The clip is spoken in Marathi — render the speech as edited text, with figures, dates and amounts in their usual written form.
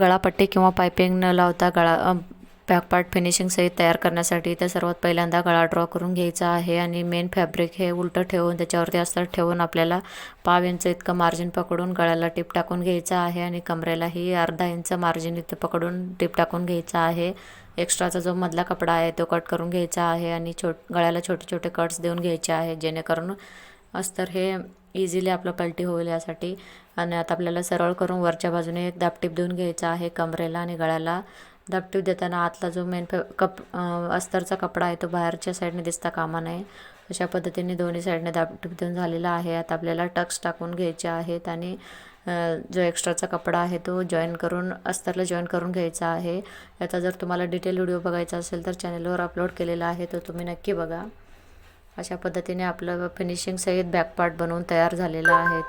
गळापट्टी किंवा पायपिंग न लावता बॅक पार्ट फिनिशिंग सहित तयार करण्यासाठी तर सर्वात पहिल्यांदा गळा ड्रॉ करून घ्यायचा आहे आणि मेन फॅब्रिक हे उलटं ठेवून त्याच्यावरती अस्तर ठेवून आपल्याला 1/2 इंच इतकं मार्जिन पकडून गळ्याला टिप टाकून घ्यायचं आहे आणि कमरेलाही अर्धा इंच मार्जिन इथं पकडून टिप टाकून घ्यायचा आहे। एक्स्ट्राचा जो मधला कपडा आहे तो कट करून घ्यायचा आहे आणि गळ्याला छोटे छोटे कट्स देऊन घ्यायचे आहे, जेणेकरून अस्तर हे इझिली आपलं पलटी होईल यासाठी। आणि आता आपल्याला सरळ करून वरच्या बाजूने एक दाबटीप देऊन घ्यायचा आहे कमरेला आणि गळ्याला। दाबटीप देताना आतला जो मेन अस्तरचा कपडा आहे तो बाहेरच्या साईडने दिसता कामा नये, अशा पद्धतीने दोन्ही साईडने दाबटीप देऊन झालेला आहे। आता आपल्याला टक्स टाकून घ्यायचे आहेत आणि जो एक्स्ट्राचा कपडा आहे तो अस्तरला जॉईन करून घ्यायचा आहे। याचा जर तुम्हाला डिटेल व्हिडिओ बघायचा असेल तर चॅनलवर अपलोड केलेला आहे, तो तुम्ही नक्की बघा। अशा पद्धतीने आपलं फिनिशिंग सहित बॅक पार्ट बनवून तयार झालेला आहे।